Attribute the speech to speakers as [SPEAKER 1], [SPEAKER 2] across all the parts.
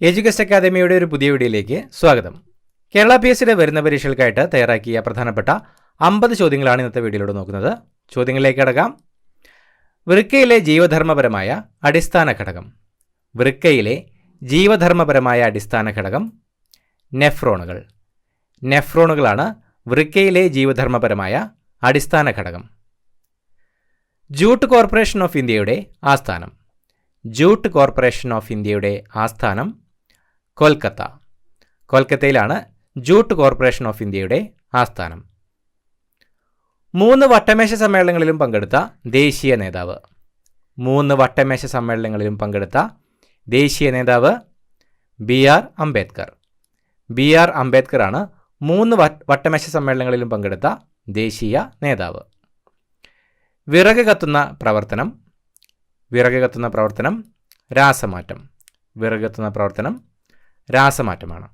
[SPEAKER 1] Education അക്കാദമിയുടെ ഒരു പുതിയ വീഡിയോയിലേക്ക് സ്വാഗതം. കേരള PSCയുടെ വരുന്ന പരീക്ഷകൾക്കായിട്ട് തയ്യാറാക്കിയ പ്രധാനപ്പെട്ട 50 ചോദ്യങ്ങളാണ് ഇന്നത്തെ വീഡിയോയിലൂടെ നോക്കുന്നത്. ചോദ്യങ്ങളിലേക്ക് കടക്കാം. വൃക്കയിലെ ജീവധർമ്മപരമായ അടിസ്ഥാന ഘടകം. വൃക്കയിലെ ജീവധർമ്മപരമായ അടിസ്ഥാന ഘടകം നെഫ്രോണുകൾ. നെഫ്രോണുകളാണ് വൃക്കയിലെ ജീവധർമ്മപരമായ അടിസ്ഥാന ഘടകം. ജൂട്ട് കോർപ്പറേഷൻ ഓഫ് ഇന്ത്യയുടെ ആസ്ഥാനം. ജൂട്ട് കോർപ്പറേഷൻ ഓഫ് ഇന്ത്യയുടെ ആസ്ഥാനം കൊൽക്കത്ത. കൊൽക്കത്തയിലാണ് ജൂട്ട് കോർപ്പറേഷൻ ഓഫ് ഇന്ത്യയുടെ ആസ്ഥാനം. 3 വട്ടമേശ സമ്മേളനങ്ങളിലും പങ്കെടുത്ത ദേശീയ നേതാവ്. 3 വട്ടമേശ സമ്മേളനങ്ങളിലും പങ്കെടുത്ത ദേശീയ നേതാവ് BR അംബേദ്കർ. BR അംബേദ്കറാണ് 3 വട്ടമേശ സമ്മേളനങ്ങളിലും പങ്കെടുത്ത ദേശീയ നേതാവ്. വിറക് കത്തുന്ന പ്രവർത്തനം. വിറക് കത്തുന്ന പ്രവർത്തനം രാസമാറ്റം. വിറക് കത്തുന്ന പ്രവർത്തനം രാസമാറ്റമാണ്.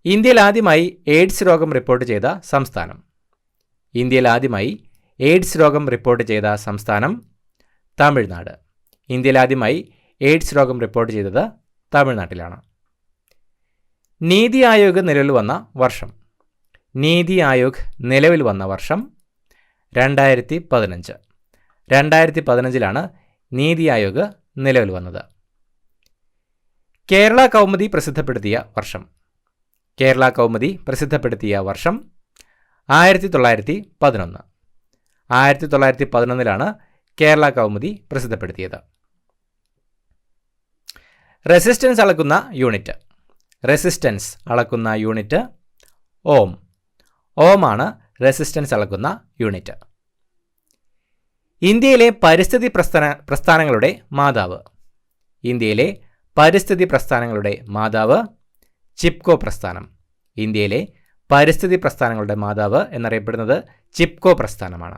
[SPEAKER 1] ഇന്ത്യയിൽ ആദ്യമായി എയ്ഡ്സ് രോഗം റിപ്പോർട്ട് ചെയ്ത സംസ്ഥാനം. ഇന്ത്യയിൽ ആദ്യമായി എയ്ഡ്സ് രോഗം റിപ്പോർട്ട് ചെയ്ത സംസ്ഥാനം തമിഴ്നാട്. ഇന്ത്യയിൽ ആദ്യമായി എയ്ഡ്സ് രോഗം റിപ്പോർട്ട് ചെയ്തത് തമിഴ്നാട്ടിലാണ്. നീതി ആയോഗ് നിലവിൽ വന്ന വർഷം. നീതി ആയോഗ് നിലവിൽ വന്ന വർഷം 2015. 2015 നീതി ആയോഗ് നിലവിൽ വന്നത്. കേരള കൗമുദി പ്രസിദ്ധപ്പെടുത്തിയ വർഷം. കേരള കൗമുദി പ്രസിദ്ധപ്പെടുത്തിയ വർഷം 1911. 1911 കേരള കൗമുദി പ്രസിദ്ധപ്പെടുത്തിയത്. റെസിസ്റ്റൻസ് അളക്കുന്ന യൂണിറ്റ്. റെസിസ്റ്റൻസ് അളക്കുന്ന യൂണിറ്റ് ഓം. ഓമാണ് റെസിസ്റ്റൻസ് അളക്കുന്ന യൂണിറ്റ്. ഇന്ത്യയിലെ പരിസ്ഥിതി പ്രസ്ഥാനങ്ങളുടെ മാതാവ്. ഇന്ത്യയിലെ പരിസ്ഥിതി പ്രസ്ഥാനങ്ങളുടെ മാതാവ് ചിപ്കോ പ്രസ്ഥാനം. ഇന്ത്യയിലെ പരിസ്ഥിതി പ്രസ്ഥാനങ്ങളുടെ മാതാവ് എന്നറിയപ്പെടുന്നത് ചിപ്കോ പ്രസ്ഥാനമാണ്.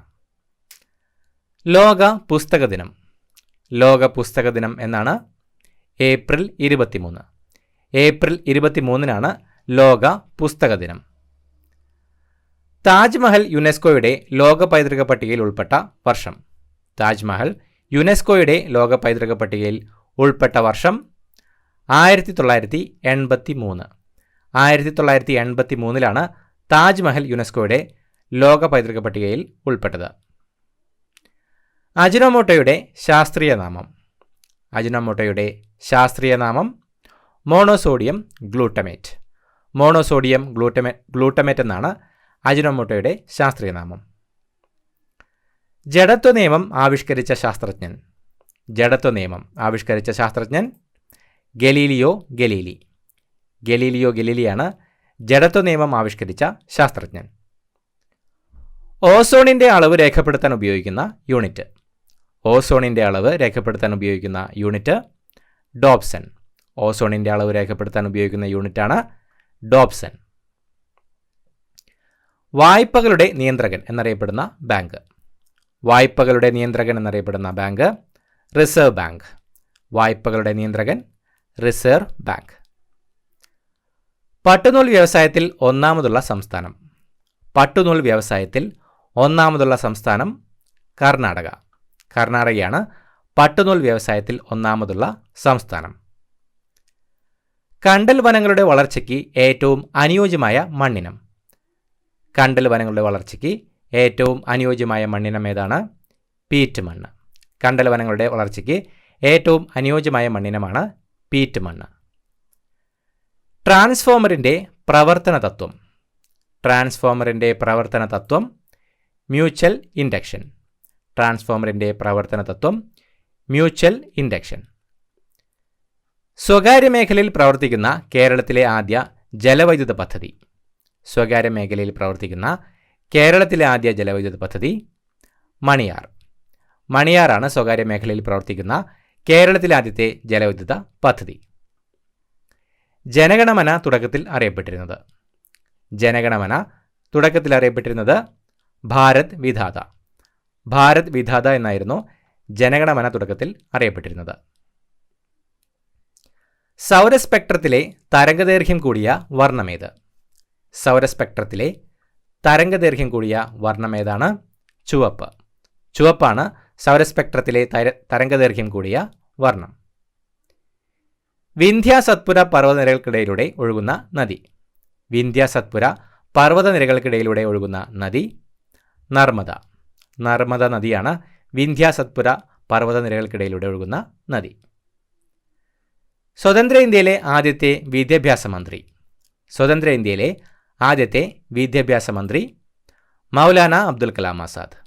[SPEAKER 1] ലോക പുസ്തക ദിനം. ലോക പുസ്തക ദിനം എന്നാണ് ഏപ്രിൽ 23. ഏപ്രിൽ 23 ലോക പുസ്തക ദിനം. താജ്മഹൽ യുനെസ്കോയുടെ ലോക പൈതൃക പട്ടികയിൽ ഉൾപ്പെട്ട വർഷം. താജ്മഹൽ യുനെസ്കോയുടെ ലോക പൈതൃക പട്ടികയിൽ ഉൾപ്പെട്ട വർഷം 1983. 1983 താജ്മഹൽ യുനെസ്കോയുടെ ലോക പൈതൃക പട്ടികയിൽ ഉൾപ്പെട്ടത്. അജിനോമോട്ടോയുടെ ശാസ്ത്രീയ നാമം. അജിനോമോട്ടോയുടെ ശാസ്ത്രീയ നാമം മോണോസോഡിയം ഗ്ലൂട്ടമേറ്റ്. മോണോസോഡിയം ഗ്ലൂട്ടമേറ്റ് എന്നാണ് അജിനോമോട്ടോയുടെ ശാസ്ത്രീയ നാമം. ജഡത്വ നിയമം ആവിഷ്കരിച്ച ശാസ്ത്രജ്ഞൻ. ജഡത്വ നിയമം ആവിഷ്കരിച്ച ശാസ്ത്രജ്ഞൻ ഗലീലിയോ ഗലീലി. ഗലീലിയോ ഗലീലിയാണ് ജഡത്വ നിയമം ആവിഷ്കരിച്ച ശാസ്ത്രജ്ഞൻ. ഓസോണിൻ്റെ അളവ് രേഖപ്പെടുത്താൻ ഉപയോഗിക്കുന്ന യൂണിറ്റ്. ഓസോണിൻ്റെ അളവ് രേഖപ്പെടുത്താൻ ഉപയോഗിക്കുന്ന യൂണിറ്റ് ഡോപ്സൺ. ഓസോണിൻ്റെ അളവ് രേഖപ്പെടുത്താൻ ഉപയോഗിക്കുന്ന യൂണിറ്റാണ് ഡോപ്സൺ. വായ്പകളുടെ നിയന്ത്രകൻ എന്നറിയപ്പെടുന്ന ബാങ്ക്. വായ്പകളുടെ നിയന്ത്രകൻ എന്നറിയപ്പെടുന്ന ബാങ്ക് റിസർവ് ബാങ്ക്. വായ്പകളുടെ നിയന്ത്രകൻ റിസർവ് ബാങ്ക്. പട്ടുനൂൽ വ്യവസായത്തിൽ ഒന്നാമതുള്ള സംസ്ഥാനം. പട്ടുനൂൽ വ്യവസായത്തിൽ ഒന്നാമതുള്ള സംസ്ഥാനം കർണാടക. കർണാടകയാണ് പട്ടുനൂൽ വ്യവസായത്തിൽ ഒന്നാമതുള്ള സംസ്ഥാനം. കണ്ടൽ വനങ്ങളുടെ വളർച്ചയ്ക്ക് ഏറ്റവും അനുയോജ്യമായ മണ്ണിനം. കണ്ടൽ വനങ്ങളുടെ വളർച്ചയ്ക്ക് ഏറ്റവും അനുയോജ്യമായ മണ്ണിനം ഏതാണ്? പീറ്റ് മണ്ണ്. കണ്ടൽ വനങ്ങളുടെ വളർച്ചയ്ക്ക് ഏറ്റവും അനുയോജ്യമായ മണ്ണിനമാണ് പീറ്റ് മണ്ണ്. ട്രാൻസ്ഫോമറിൻ്റെ പ്രവർത്തന തത്വം. ട്രാൻസ്ഫോമറിൻ്റെ പ്രവർത്തന തത്വം മ്യൂച്വൽ ഇൻഡക്ഷൻ. ട്രാൻസ്ഫോമറിൻ്റെ പ്രവർത്തന തത്വം മ്യൂച്വൽ ഇൻഡക്ഷൻ. സ്വകാര്യ മേഖലയിൽ പ്രവർത്തിക്കുന്ന കേരളത്തിലെ ആദ്യ ജലവൈദ്യുത പദ്ധതി. സ്വകാര്യ മേഖലയിൽ പ്രവർത്തിക്കുന്ന കേരളത്തിലെ ആദ്യ ജലവൈദ്യുത പദ്ധതി മണിയാർ. മണിയാറാണ് സ്വകാര്യ മേഖലയിൽ പ്രവർത്തിക്കുന്ന കേരളത്തിലെ ആദ്യത്തെ ജലവൈദ്യുത പദ്ധതി. ജനഗണമന തുടക്കത്തിൽ അറിയപ്പെട്ടിരുന്നത്. ജനഗണമന തുടക്കത്തിൽ അറിയപ്പെട്ടിരുന്നത് ഭാരത് വിധാത. ഭാരത് വിധാത എന്നായിരുന്നു ജനഗണമന തുടക്കത്തിൽ അറിയപ്പെട്ടിരുന്നത്. സൗരസ്പെക്ട്രത്തിലെ തരംഗദൈർഘ്യം കൂടിയ വർണ്ണമേത്? സൗരസ്പെക്ട്രത്തിലെ തരംഗദൈർഘ്യം കൂടിയ വർണ്ണമേതാണ്? ചുവപ്പ്. ചുവപ്പാണ് സൗരസ്പെക്ട്രത്തിലെ തരംഗദൈർഘ്യം കൂടിയ വർണ്ണം. വിന്ധ്യ സത്പുര പർവ്വതനിരകൾക്കിടയിലൂടെ ഒഴുകുന്ന നദി. വിന്ധ്യ സത്പുര പർവ്വതനിരകൾക്കിടയിലൂടെ ഒഴുകുന്ന നദി നർമ്മദ. നർമ്മദ നദിയാണ് വിന്ധ്യ സത്പുര പർവ്വതനിരകൾക്കിടയിലൂടെ ഒഴുകുന്ന നദി. സ്വതന്ത്ര ഇന്ത്യയിലെ ആദ്യത്തെ വിദ്യാഭ്യാസ മന്ത്രി. സ്വതന്ത്ര ഇന്ത്യയിലെ ആദ്യത്തെ വിദ്യാഭ്യാസ മന്ത്രി മൗലാന അബ്ദുൽ കലാം ആസാദ്.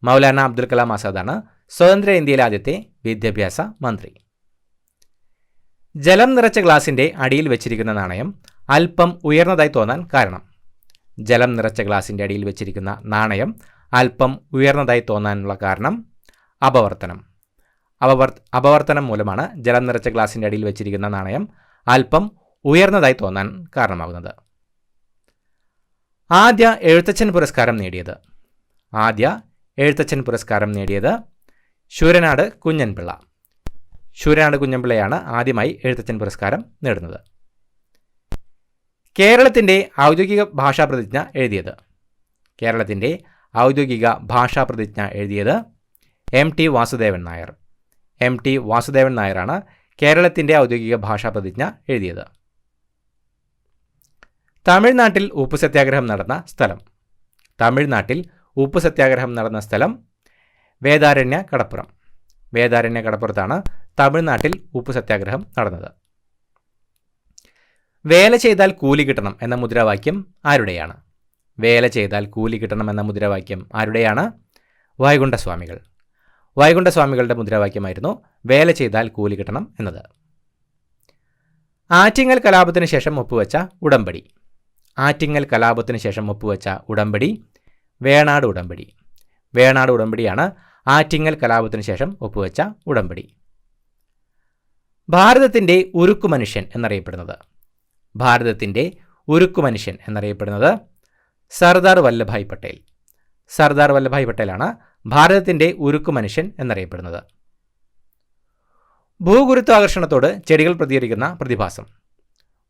[SPEAKER 1] മൗലാന അബ്ദുൽ കലാം ആസാദാണ് സ്വതന്ത്ര ഇന്ത്യയിലെ ആദ്യത്തെ വിദ്യാഭ്യാസ മന്ത്രി. ജലം നിറച്ച ഗ്ലാസിൻ്റെ അടിയിൽ വെച്ചിരിക്കുന്ന നാണയം അല്പം ഉയർന്നതായി തോന്നാൻ കാരണം. ജലം നിറച്ച ഗ്ലാസിൻ്റെ അടിയിൽ വെച്ചിരിക്കുന്ന നാണയം അല്പം ഉയർന്നതായി തോന്നാനുള്ള കാരണം അപവർത്തനം. അപവർത്തനം മൂലമാണ് ജലം നിറച്ച ഗ്ലാസിൻ്റെ അടിയിൽ വെച്ചിരിക്കുന്ന നാണയം അല്പം ഉയർന്നതായി തോന്നാൻ കാരണമാകുന്നത്. ആദ്യ എഴുത്തച്ഛൻ പുരസ്കാരം നേടിയത്. ആദ്യ എഴുത്തച്ഛൻ പുരസ്കാരം നേടിയത് ശൂരനാട് കുഞ്ഞൻപിള്ള. ശൂരനാട് കുഞ്ഞൻപിള്ളയാണ് ആദ്യമായി എഴുത്തച്ഛൻ പുരസ്കാരം നേടുന്നത്. കേരളത്തിൻ്റെ ഔദ്യോഗിക ഭാഷാ പ്രതിജ്ഞ എഴുതിയത്. കേരളത്തിൻ്റെ ഔദ്യോഗിക ഭാഷാ പ്രതിജ്ഞ എഴുതിയത് MT വാസുദേവൻ നായർ. MT വാസുദേവൻ നായരാണ് കേരളത്തിൻ്റെ ഔദ്യോഗിക ഭാഷാ പ്രതിജ്ഞ എഴുതിയത്. തമിഴ്നാട്ടിൽ ഉപ്പു സത്യാഗ്രഹം നടന്ന സ്ഥലം. തമിഴ്നാട്ടിൽ ഉപ്പു സത്യാഗ്രഹം നടന്ന സ്ഥലം വേദാരണ്യ കടപ്പുറം. വേദാരണ്യ കടപ്പുറത്താണ് തമിഴ്നാട്ടിൽ ഉപ്പു സത്യാഗ്രഹം നടന്നത്. വേല ചെയ്താൽ കൂലി കിട്ടണം എന്ന മുദ്രാവാക്യം ആരുടെയാണ്? വേല ചെയ്താൽ കൂലി കിട്ടണം എന്ന മുദ്രാവാക്യം ആരുടെയാണ്? വൈകുണ്ഠസ്വാമികൾ. വൈകുണ്ഠസ്വാമികളുടെ മുദ്രാവാക്യമായിരുന്നു വേല ചെയ്താൽ കൂലി കിട്ടണം എന്നത്. ആറ്റിങ്ങൽ കലാപത്തിന് ശേഷം ഒപ്പുവെച്ച ഉടമ്പടി. ആറ്റിങ്ങൽ കലാപത്തിന് ശേഷം ഒപ്പുവെച്ച ഉടമ്പടി വേണാട് ഉടമ്പടി. വേണാട് ഉടമ്പടിയാണ് ആറ്റിങ്ങൽ കലാപത്തിന് ശേഷം ഒപ്പുവെച്ച ഉടമ്പടി. ഭാരതത്തിൻ്റെ ഉരുക്കു മനുഷ്യൻ എന്നറിയപ്പെടുന്നത്. ഭാരതത്തിൻ്റെ ഉരുക്കു മനുഷ്യൻ എന്നറിയപ്പെടുന്നത് സർദാർ വല്ലഭായ് പട്ടേൽ. സർദാർ വല്ലഭായ് പട്ടേലാണ് ഭാരതത്തിൻ്റെ ഉരുക്കു മനുഷ്യൻ എന്നറിയപ്പെടുന്നത്. ഭൂഗുരുത്വാകർഷണത്തോട് ചെടികൾ പ്രതികരിക്കുന്ന പ്രതിഭാസം.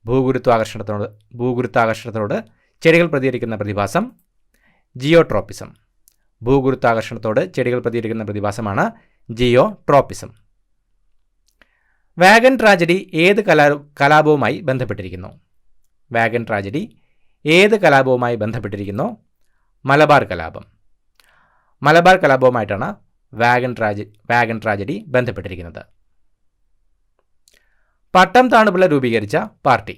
[SPEAKER 1] ഭൂഗുരുത്വാകർഷണത്തോട് ചെടികൾ പ്രതികരിക്കുന്ന പ്രതിഭാസം ജിയോട്രോപ്പിസം. ഭൂഗുരുത്വാകർഷണത്തോട് ചെടികൾ പ്രതികരിക്കുന്ന പ്രതിഭാസമാണ് ജിയോട്രോപ്പിസം. വാഗൻ ട്രാജഡി ഏത് കലാപവുമായി ബന്ധപ്പെട്ടിരിക്കുന്നു? വാഗൻ ട്രാജഡി ഏത് കലാപവുമായി ബന്ധപ്പെട്ടിരിക്കുന്നു? മലബാർ കലാപം. മലബാർ കലാപവുമായിട്ടാണ് വാഗൻ ട്രാജഡി ബന്ധപ്പെട്ടിരിക്കുന്നത്. പട്ടം താണുപിള്ള രൂപീകരിച്ച പാർട്ടി.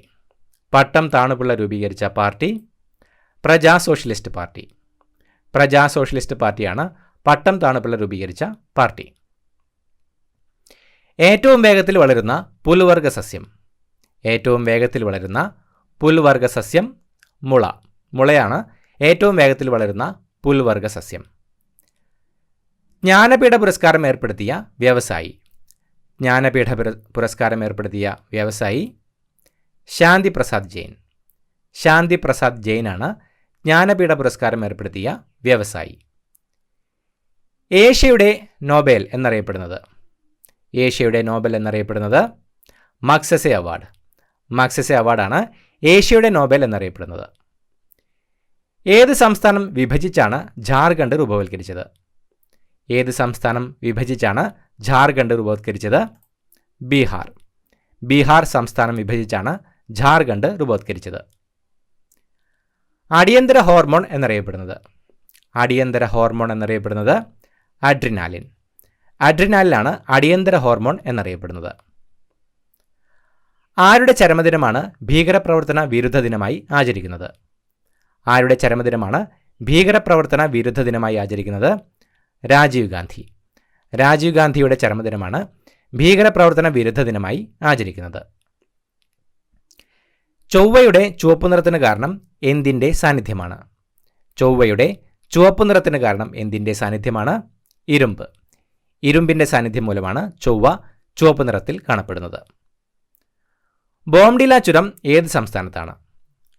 [SPEAKER 1] പട്ടം താണുപിള്ള രൂപീകരിച്ച party Praja socialist party. Praja socialist പാർട്ടിയാണ് പട്ടം താണുപിള്ള രൂപീകരിച്ച പാർട്ടി. ഏറ്റവും വേഗത്തിൽ വളരുന്ന പുൽവർഗ സസ്യം. ഏറ്റവും വേഗത്തിൽ വളരുന്ന പുൽവർഗ സസ്യം മുള. മുളയാണ് ഏറ്റവും വേഗത്തിൽ വളരുന്ന പുൽവർഗ സസ്യം. ജ്ഞാനപീഠ പുരസ്കാരം ഏർപ്പെടുത്തിയ വ്യവസായി. ജ്ഞാനപീഠ പുരസ്കാരം ഏർപ്പെടുത്തിയ വ്യവസായി ശാന്തി പ്രസാദ് ജെയിൻ. ശാന്തി പ്രസാദ് ജെയിനാണ് ജ്ഞാനപീഠ പുരസ്കാരം ഏർപ്പെടുത്തിയ വ്യവസായി. ഏഷ്യയുടെ നോബൽ എന്നറിയപ്പെടുന്നത്. ഏഷ്യയുടെ നോബൽ എന്നറിയപ്പെടുന്നത് മഗ്സസെ അവാർഡ്. മഗ്സസെ അവാർഡാണ് ഏഷ്യയുടെ നോബൽ എന്നറിയപ്പെടുന്നത്. ഏത് സംസ്ഥാനം വിഭജിച്ചാണ് ഝാർഖണ്ഡ് രൂപവത്കരിച്ചത്? ഏത് സംസ്ഥാനം വിഭജിച്ചാണ് ഝാർഖണ്ഡ് രൂപവത്കരിച്ചത്? ബീഹാർ. ബീഹാർ സംസ്ഥാനം വിഭജിച്ചാണ് ഝാർഖണ്ഡ് രൂപവത്കരിച്ചത്. അടിയന്തര ഹോർമോൺ എന്നറിയപ്പെടുന്നത്. അടിയന്തര ഹോർമോൺ എന്നറിയപ്പെടുന്നത് അഡ്രിനാലിൻ. അഡ്രിനാലിനാണ് അടിയന്തര ഹോർമോൺ എന്നറിയപ്പെടുന്നത്. ആരുടെ ചരമദിനമാണ് ഭീകരപ്രവർത്തന വിരുദ്ധ ദിനമായി ആചരിക്കുന്നത്? ആരുടെ ചരമദിനമാണ് ഭീകരപ്രവർത്തന വിരുദ്ധ ദിനമായി ആചരിക്കുന്നത്? രാജീവ് ഗാന്ധി. രാജീവ് ഗാന്ധിയുടെ ചരമദിനമാണ് ഭീകരപ്രവർത്തന വിരുദ്ധ ദിനമായി ആചരിക്കുന്നത്. ചൊവ്വയുടെ ചുവപ്പ് നിറത്തിന് കാരണം എന്തിൻ്റെ സാന്നിധ്യമാണ്? ചൊവ്വയുടെ ചുവപ്പ് നിറത്തിന് കാരണം എന്തിൻ്റെ സാന്നിധ്യമാണ്? ഇരുമ്പ്. ഇരുമ്പിൻ്റെ സാന്നിധ്യം മൂലമാണ് ചൊവ്വ ചുവപ്പ് നിറത്തിൽ കാണപ്പെടുന്നത്. ബോംഡില ചുരം ഏത് സംസ്ഥാനത്താണ്?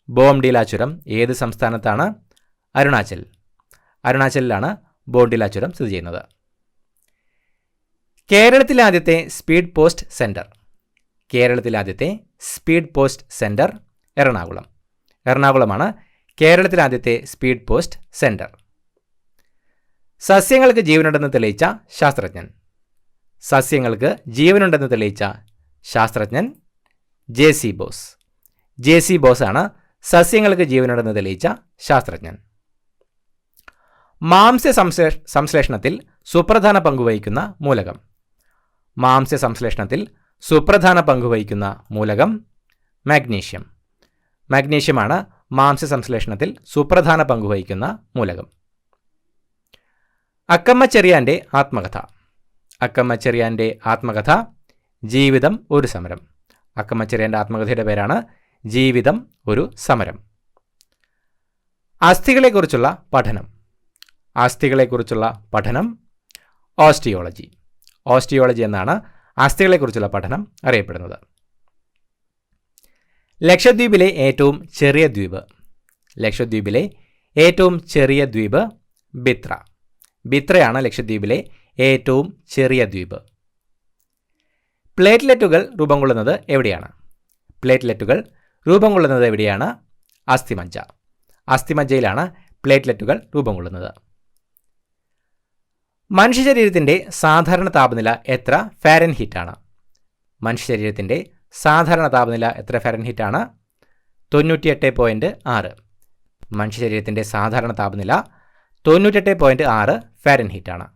[SPEAKER 1] ബോംഡില ചുരം ഏത് സംസ്ഥാനത്താണ്? അരുണാചൽ. അരുണാചലിലാണ് ബോംഡില ചുരം സ്ഥിതി ചെയ്യുന്നത്. കേരളത്തിലെ ആദ്യത്തെ സ്പീഡ് പോസ്റ്റ് സെൻറ്റർ. കേരളത്തിലെ ആദ്യത്തെ സ്പീഡ് പോസ്റ്റ് സെൻറ്റർ എറണാകുളം. എറണാകുളമാണ് കേരളത്തിലെ ആദ്യത്തെ സ്പീഡ് പോസ്റ്റ് സെൻറ്റർ. സസ്യങ്ങൾക്ക് ജീവനുണ്ടെന്ന് തെളിയിച്ച ശാസ്ത്രജ്ഞൻ. സസ്യങ്ങൾക്ക് ജീവനുണ്ടെന്ന് തെളിയിച്ച ശാസ്ത്രജ്ഞൻ ജെ.സി. ബോസ്. ജെ.സി. ബോസ് ആണ് സസ്യങ്ങൾക്ക് ജീവനുണ്ടെന്ന് തെളിയിച്ച ശാസ്ത്രജ്ഞൻ. മാംസ്യ സംശ്ലേഷണത്തിൽ സുപ്രധാന പങ്കുവഹിക്കുന്ന മൂലകം. മാംസ്യ സംശ്ലേഷണത്തിൽ സുപ്രധാന പങ്കുവഹിക്കുന്ന മൂലകം മാഗ്നീഷ്യം. മാഗ്നീഷ്യമാണ് മാംസ്യ സംശ്ലേഷണത്തിൽ സുപ്രധാന പങ്കുവഹിക്കുന്ന മൂലകം. അക്കമ്മ ചെറിയാൻ്റെ ആത്മകഥ. അക്കമ്മ ചെറിയാൻ്റെ ആത്മകഥ ജീവിതം ഒരു സമരം. അക്കമ്മ ചെറിയാൻ്റെ ആത്മകഥയുടെ പേരാണ് ജീവിതം ഒരു സമരം. അസ്ഥികളെക്കുറിച്ചുള്ള പഠനം. അസ്ഥികളെക്കുറിച്ചുള്ള പഠനം ഓസ്റ്റിയോളജി. ഓസ്റ്റിയോളജി എന്നാണ് അസ്ഥികളെക്കുറിച്ചുള്ള പഠനം അറിയപ്പെടുന്നത്. ലക്ഷദ്വീപിലെ ഏറ്റവും ചെറിയ ദ്വീപ്. ലക്ഷദ്വീപിലെ ഏറ്റവും ചെറിയ ദ്വീപ് ബിത്ര. ബിത്രയാണ് ലക്ഷദ്വീപിലെ ഏറ്റവും ചെറിയ ദ്വീപ്. പ്ലേറ്റ്ലെറ്റുകൾ രൂപം കൊള്ളുന്നത് എവിടെയാണ്? പ്ലേറ്റ്ലെറ്റുകൾ രൂപം കൊള്ളുന്നത് എവിടെയാണ്? അസ്ഥിമജ്ജ. അസ്ഥിമജ്ജയിലാണ് പ്ലേറ്റ്ലെറ്റുകൾ രൂപം കൊള്ളുന്നത്. മനുഷ്യ ശരീരത്തിൻ്റെ സാധാരണ താപനില എത്ര ഫാരൻഹീറ്റ് ആണ്? മനുഷ്യ ശരീരത്തിൻ്റെ സാധാരണ താപനില എത്ര ഫാരൻഹീറ്റ് ആണ്? 98.6. മനുഷ്യ ശരീരത്തിൻ്റെ സാധാരണ താപനില 98.6 ഫാരൻഹീറ്റ് ആണ്.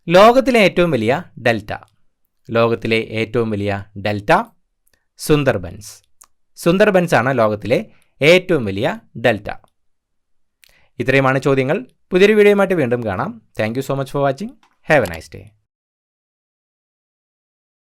[SPEAKER 1] ലോകത്തിലെ ഏറ്റവും വലിയ ഡെൽറ്റ. ലോകത്തിലെ ഏറ്റവും വലിയ ഡെൽറ്റ സുന്ദർബൻസ്. സുന്ദർബൻസ് ആണ് ലോകത്തിലെ ഏറ്റവും വലിയ ഡെൽറ്റ. ഇത്രയുമാണ് ചോദ്യങ്ങൾ. പുതിയൊരു വീഡിയോയുമായിട്ട് വീണ്ടും കാണാം. Thank you so much for watching. Have A nice day.